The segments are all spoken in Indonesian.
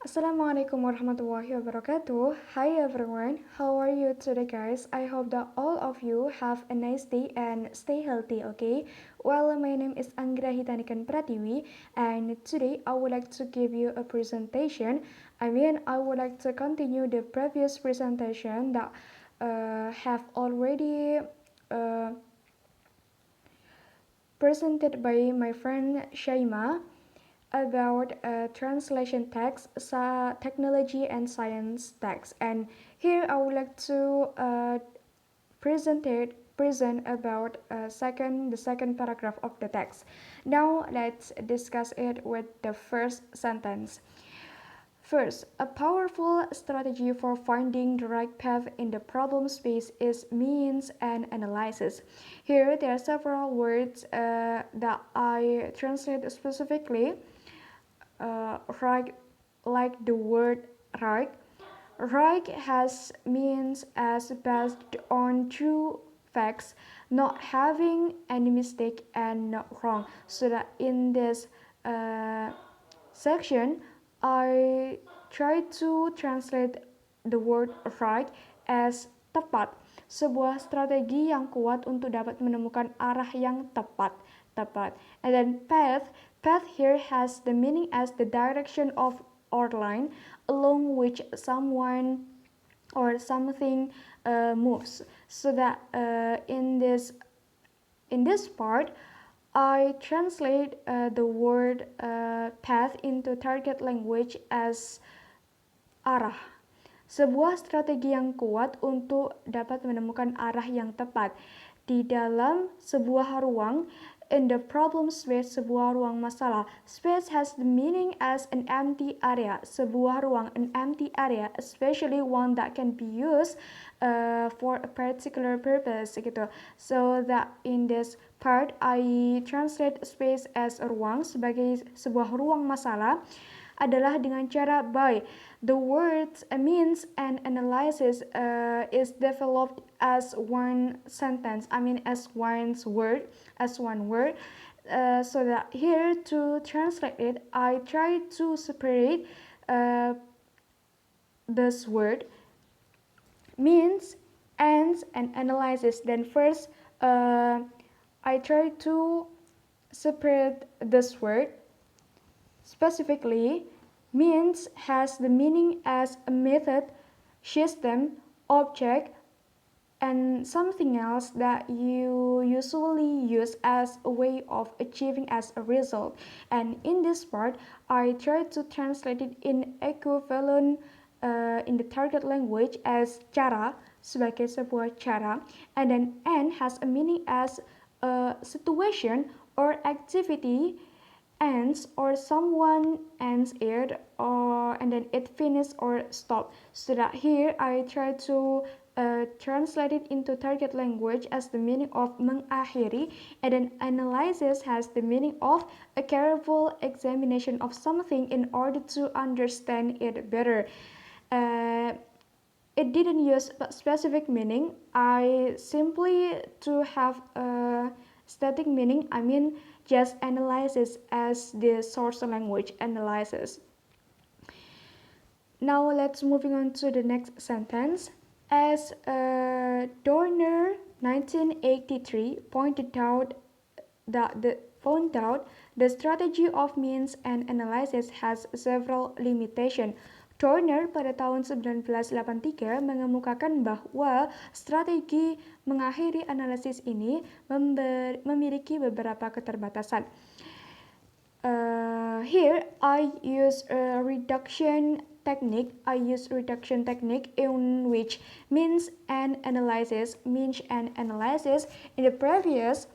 Assalamualaikum warahmatullahi wabarakatuh. Hi everyone, how are you today guys? I hope that all of you have a nice day and stay healthy, okay? Well, my name is Anggra Hitanikan Pratiwi and today I would like to give you a presentation. I would like to continue the previous presentation that have already uh, presented by my friend Shaima about translation text, technology and science text. And here I would like to present about the second paragraph of the text. Now let's discuss it with the first sentence. First, a powerful strategy for finding the right path in the problem space is means and analysis. Here, there are several words that I translate specifically. Right, like the word right. Right has means as based on true facts, not having any mistake and not wrong. So that in this uh, section, I try to translate the word right as tepat, sebuah strategi yang kuat untuk dapat menemukan arah yang tepat. And then path here has the meaning as the direction of or line along which someone or something moves. So that in this part, I translate the word path into target language as arah. Sebuah strategi yang kuat untuk dapat menemukan arah yang tepat di dalam sebuah ruang. In the problem space, sebuah ruang masalah. Space has the meaning as an empty area. Sebuah ruang, an empty area, especially one that can be used for a particular purpose gitu. So that in this part, I translate space as a ruang sebagai sebuah ruang masalah adalah dengan cara by the words means and analysis is developed as one sentence. As one word. So that here to translate it, I try to separate this word means, ends, and analysis. Then first, I try to separate this word. Specifically, means has the meaning as a method, system, object, and something else that you usually use as a way of achieving as a result. And in this part, I try to translate it in equivalent in the target language as cara, sebagai sebuah cara, and then end has a meaning as a situation or activity ends or someone ends it or and then it finishes or stop. So that here I try to translate it into target language as the meaning of mengakhiri, and then analysis has the meaning of a careful examination of something in order to understand it better. It didn't use a specific meaning. I simply to have a static meaning. Just analysis as the source language analysis. Now let's moving on to the next sentence. As Dorner 1983 pointed out the strategy of means and analysis has several limitations. Dorner pada tahun 1983 mengemukakan bahwa strategi mengakhiri analisis ini memiliki beberapa keterbatasan. Here I use a reduction technique. In which means and analysis. In the previous,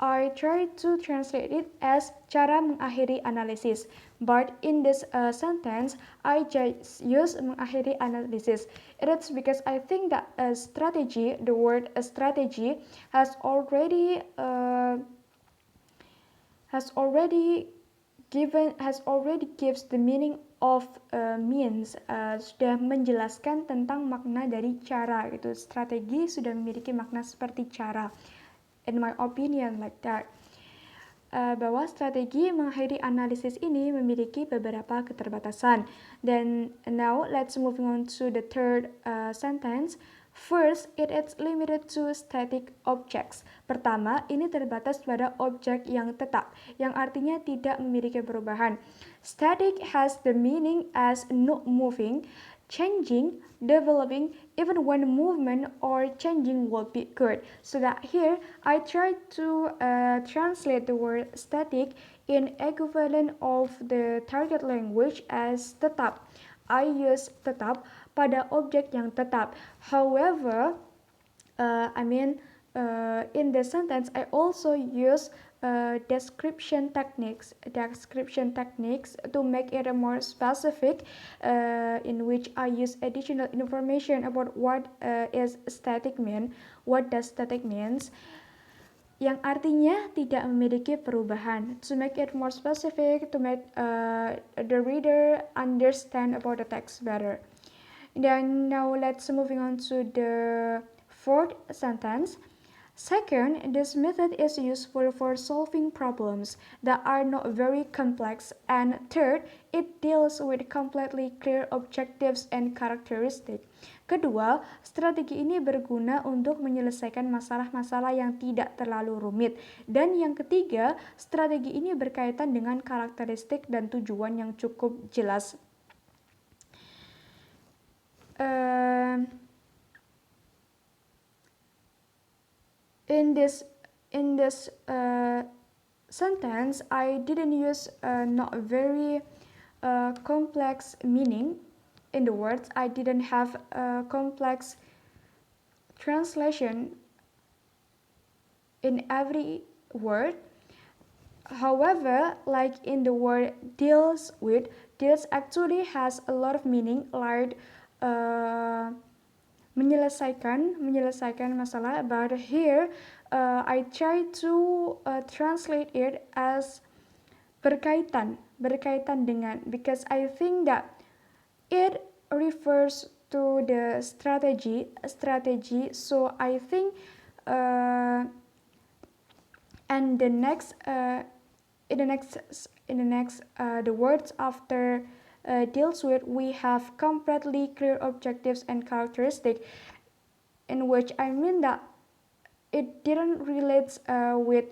I tried to translate it as cara mengakhiri analisis. But in this sentence, I just use mengakhiri analysis. It is because I think that a strategy, the word a strategy, has already gives the meaning of means, sudah menjelaskan tentang makna dari cara gitu. Strategi sudah memiliki makna seperti cara, in my opinion like that. bahwa strategi mengakhiri analisis ini memiliki beberapa keterbatasan. Then now let's moving on to the third sentence. First, it is limited to static objects. Pertama, ini terbatas pada objek yang tetap, yang artinya tidak memiliki perubahan. Static has the meaning as not moving, changing, developing, even when movement or changing will be good. So that here I try to translate the word static in equivalent of the target language as tetap. I use tetap pada objek yang tetap. However, in the sentence I also use description techniques to make it more specific, in which I use additional information about what is static mean. What does static means? Yang artinya tidak memiliki perubahan. To make it more specific, to make the reader understand about the text better. Then now let's moving on to the fourth sentence. Second, this method is useful for solving problems that are not very complex. And third, it deals with completely clear objectives and characteristics. Kedua, strategi ini berguna untuk menyelesaikan masalah-masalah yang tidak terlalu rumit. Dan yang ketiga, strategi ini berkaitan dengan karakteristik dan tujuan yang cukup jelas. In this sentence, I didn't use not very complex meaning in the words. I didn't have a complex translation in every word. However, like in the word deals with, deals actually has a lot of meaning, like menyelesaikan masalah. But here I try to translate it as berkaitan dengan, because I think that it refers to the strategy. So I think and the next the words after deals with, we have completely clear objectives and characteristics, in which I mean that it didn't relate with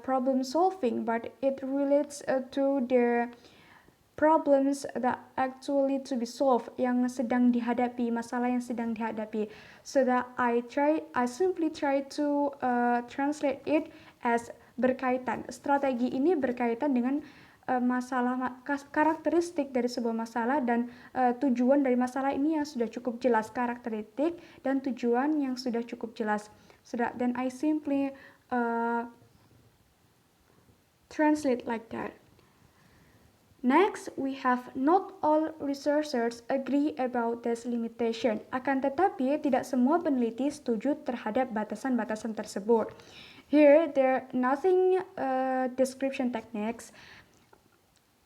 problem solving, but it relates to the problems that actually to be solved, yang sedang dihadapi, masalah yang sedang dihadapi. So that I simply try to translate it as berkaitan. Strategi ini berkaitan dengan masalah, karakteristik dari sebuah masalah, dan tujuan dari masalah ini yang sudah cukup jelas, karakteristik dan tujuan yang sudah cukup jelas. So that then I simply translate like that. Next, we have not all researchers agree about this limitation. Akan tetapi, tidak semua peneliti setuju terhadap batasan-batasan tersebut. Here, there are nothing description techniques.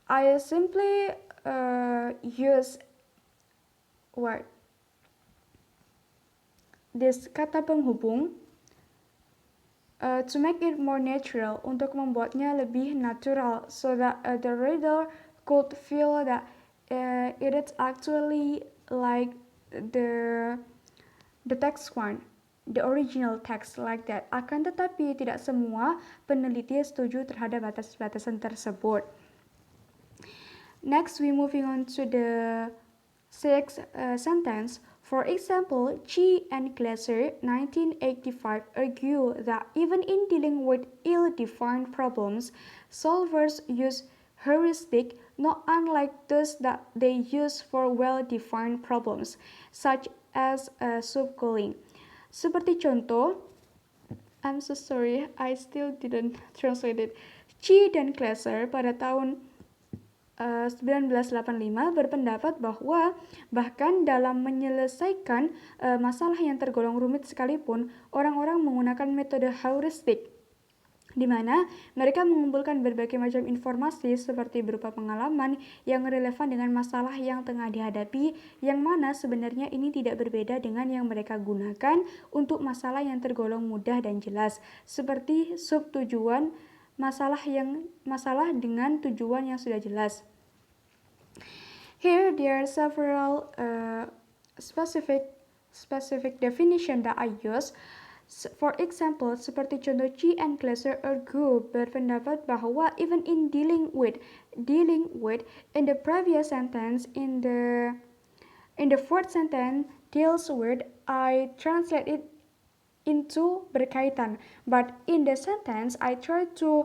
I simply use this kata penghubung to make it more natural, untuk membuatnya lebih natural, so that the reader could feel that it is actually like the text one, the original text, like that. Akan tetapi tidak semua peneliti setuju terhadap batas-batasan tersebut. Next, we moving on to the sixth sentence. For example, Chi and Glaser, 1985, argue that even in dealing with ill-defined problems, solvers use heuristic not unlike those that they use for well-defined problems, such as subcooling. Seperti contoh, I'm so sorry, I still didn't translate it. Chi dan Glaser pada tahun 1985 berpendapat bahwa bahkan dalam menyelesaikan masalah yang tergolong rumit sekalipun, orang-orang menggunakan metode heuristik, di mana mereka mengumpulkan berbagai macam informasi seperti berupa pengalaman yang relevan dengan masalah yang tengah dihadapi, yang mana sebenarnya ini tidak berbeda dengan yang mereka gunakan untuk masalah yang tergolong mudah dan jelas, seperti subtujuan masalah dengan tujuan yang sudah jelas. Here there are several specific definition that I use. For example, seperti contoh Chi and Glaser argue berpendapat bahwa even in dealing with in the previous sentence in the fourth sentence deals with, I translate it into berkaitan, but in the sentence I try to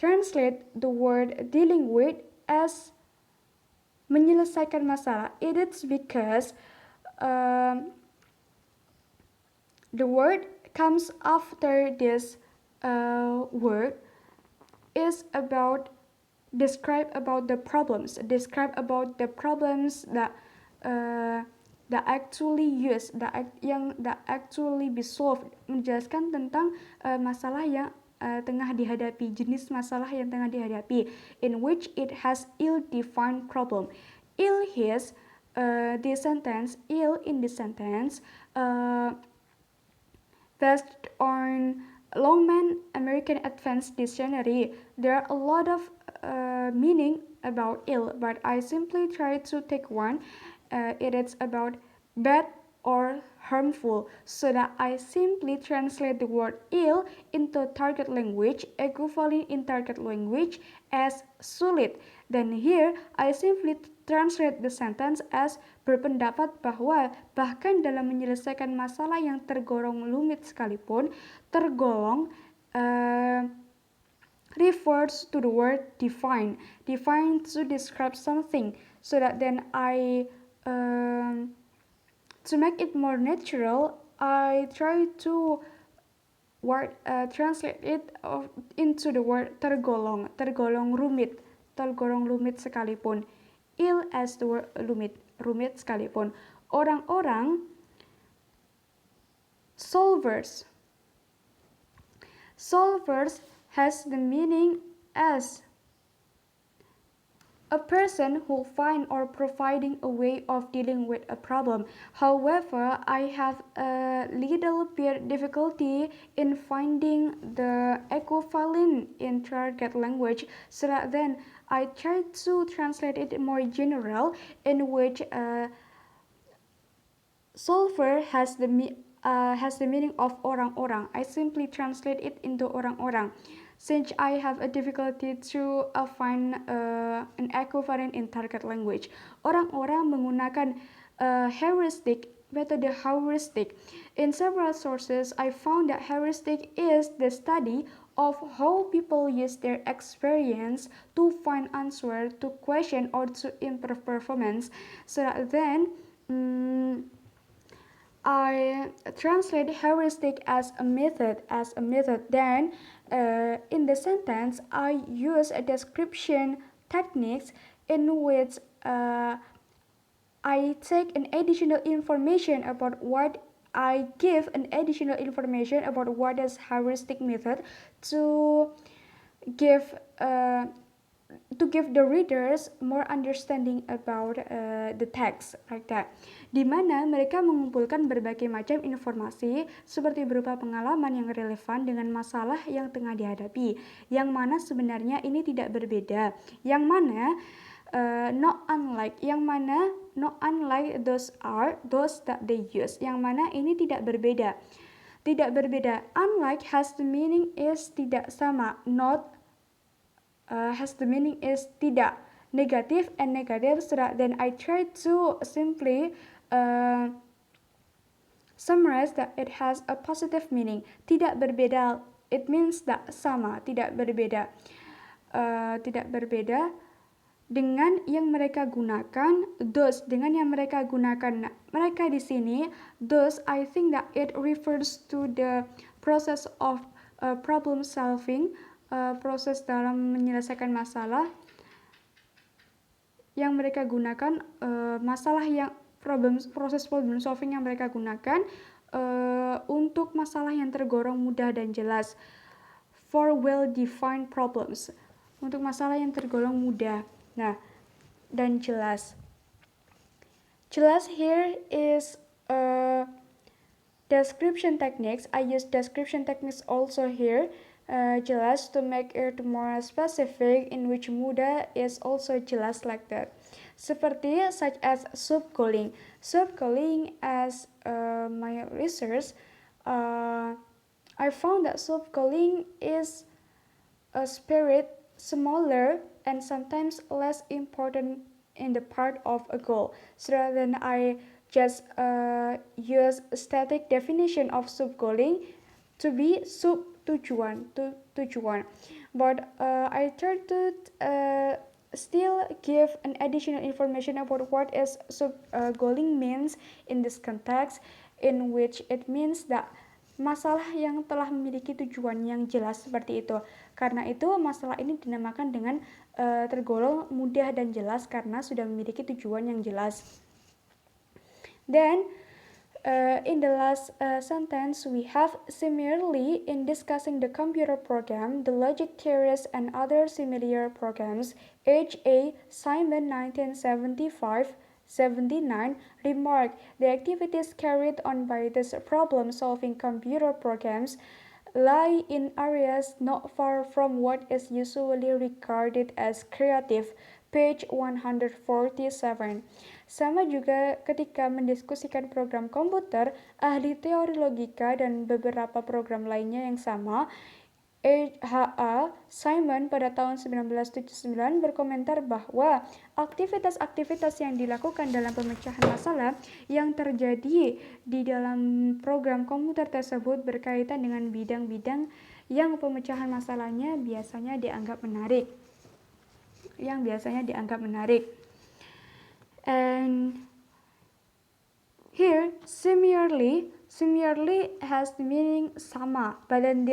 translate the word dealing with as menyelesaikan masalah. It is because the word comes after this word is about describe about the problems that actually that actually be solved, menjelaskan tentang masalah yang tengah dihadapi, jenis masalah yang tengah dihadapi, in which it has ill-defined problem. Ill in this sentence based on Longman American Advanced Dictionary, there are a lot of meaning about ill, but I simply try to take one. It is about bad or harmful, so that I simply translate the word ill into target language, equivalent in target language as sulit. Then here I simply translate the sentence as berpendapat bahwa bahkan dalam menyelesaikan masalah yang tergolong rumit sekalipun, tergolong refers to the word define to describe something, so that then I to make it more natural, I try to translate it into the word tergolong rumit sekalipun, ill as the word rumit sekalipun. Orang-orang solvers has the meaning as a person who find or providing a way of dealing with a problem. However, I have a little bit difficulty in finding the equivalent in target language, so that then I try to translate it more general, in which solver has the meaning of orang-orang. I simply translate it into orang-orang, since I have a difficulty to find an equivalent in target language. Orang-orang menggunakan metode heuristic. In several sources, I found that heuristic is the study of how people use their experience to find answer to question or to improve performance. So that then I translate heuristic as a method. Then in the sentence I use a description techniques in which I take an additional information about what I give an additional information about what is heuristic method to give the readers more understanding about the text, like that. Di mana mereka mengumpulkan berbagai macam informasi seperti berupa pengalaman yang relevan dengan masalah yang tengah dihadapi, yang mana sebenarnya ini tidak berbeda, yang mana not unlike those that they use, yang mana ini tidak berbeda. Unlike has the meaning is tidak sama, not has the meaning is tidak, negative and negative, so that then I try to simply summarize that it has a positive meaning. Tidak berbeda, it means that sama, tidak berbeda. Dengan yang mereka gunakan, those dengan yang mereka gunakan. Nah, mereka di sini, those, I think that it refers to the process of problem solving, proses dalam menyelesaikan masalah yang mereka gunakan, proses problem solving yang mereka gunakan untuk masalah yang tergolong mudah dan jelas, for well-defined problems, untuk masalah yang tergolong mudah, dan jelas. Jelas here is Description techniques, I use description techniques also here, jelas to make it more specific, in which mudah is also jelas like that. Seperti such as subcooling. Subcooling, as my research, I found that subcooling is a spirit smaller and sometimes less important in the part of a goal. So rather than I just use static definition of subgoaling to be sub tujuan, but I try to still give an additional information about what is sub goaling means in this context, in which it means that masalah yang telah memiliki tujuan yang jelas seperti itu. Karena itu masalah ini dinamakan dengan tergolong mudah dan jelas karena sudah memiliki tujuan yang jelas. Then in the last sentence we have similarly in discussing the computer program, the logic theories and other similar programs. H.A. Simon 1975-79 remarked the activities carried on by these problem-solving computer programs lie in areas not far from what is usually regarded as creative. Page 147. Sama juga ketika mendiskusikan program komputer, ahli teori logika dan beberapa program lainnya yang sama, H.A. Simon pada tahun 1979 berkomentar bahwa aktivitas-aktivitas yang dilakukan dalam pemecahan masalah yang terjadi di dalam program komputer tersebut berkaitan dengan bidang-bidang yang pemecahan masalahnya biasanya dianggap menarik. And here similarly has the meaning sama, but then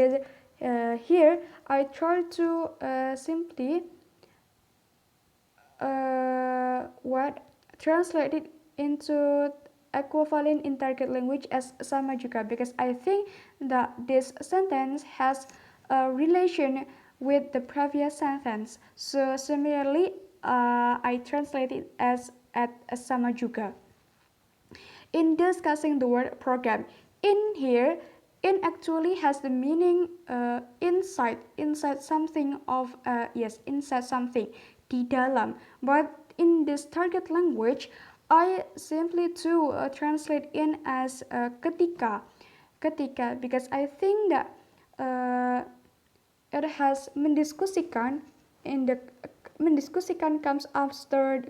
here I try to simply translate it into equivalent in target language as sama juga, because I think that this sentence has a relation with the previous sentence. So similarly, I translate it as sama juga. In discussing the word program, in here, in actually has the meaning inside something of inside something, di dalam. But in this target language, I simply to translate in as ketika, because I think that it has mendiskusikan comes after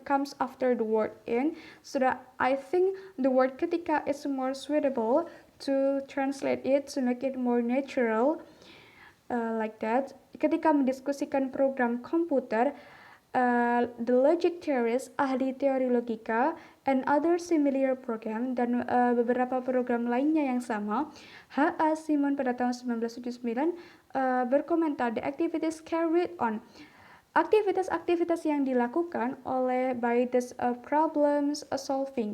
the word in, so that I think the word ketika is more suitable to translate it to make it more natural, like that. Ketika mendiskusikan program komputer, the logic theories, ahli teori logika, and other similar program, dan beberapa program lainnya yang sama, H.A. Simon pada tahun 1979 berkomentar the activities carried on, aktivitas-aktivitas yang dilakukan oleh by this problems solving,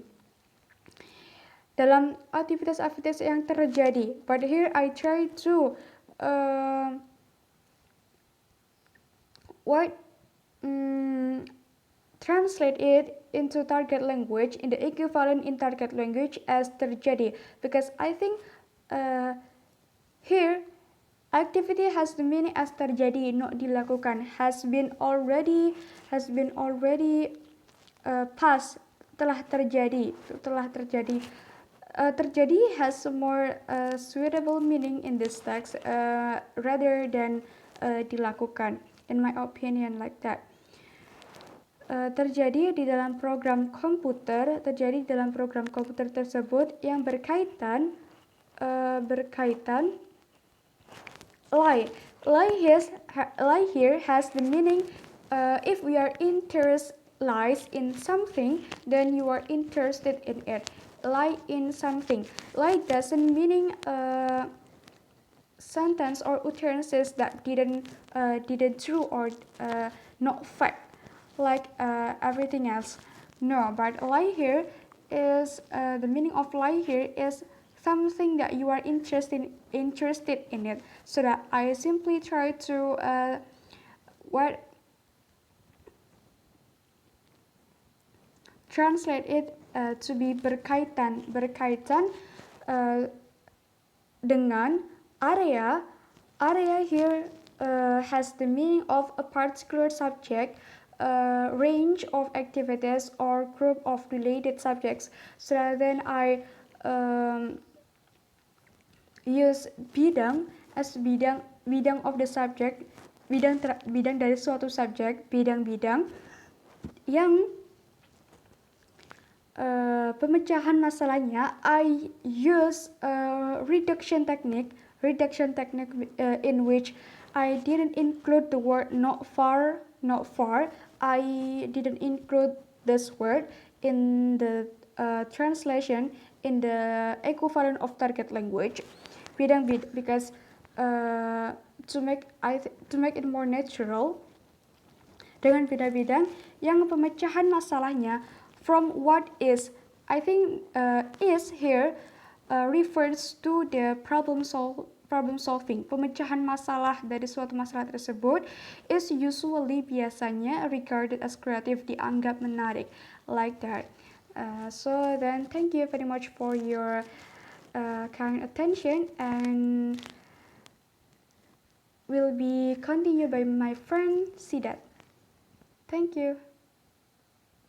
dalam aktivitas-aktivitas yang terjadi. But here I try to translate it into target language in the equivalent in target language as terjadi, because I think here activity has the meaning as terjadi, not dilakukan, has been already past, telah terjadi. Terjadi has a more suitable meaning in this text rather than dilakukan, in my opinion, like that. Terjadi di dalam program komputer tersebut yang berkaitan lie here has the meaning if we are interest lies in something, then you are interested in it. Lie in something. Lie doesn't meaning sentence or utterances that didn't true or not fact, like everything else. No, but lie here is the meaning of lie here is something that you are interested in it. So that I simply try to translate it to be berkaitan dengan area. Area here has the meaning of a particular subject, range of activities or group of related subjects. So then I use bidang as bidang of the subject, bidang dari suatu subjek, bidang-bidang yang pemecahan masalahnya. I use reduction technique in which I didn't include the word not far. I didn't include this word in the translation in the equivalent of target language. Because to make it more natural, dengan bidang-bidang yang pemecahan masalahnya from what is. I think is here refers to the problem solving. Pemecahan masalah dari suatu masalah tersebut is usually biasanya regarded as creative, dianggap menarik, like that. So then thank you very much for your kind attention, and will be continued by my friend Sidat. Thank you.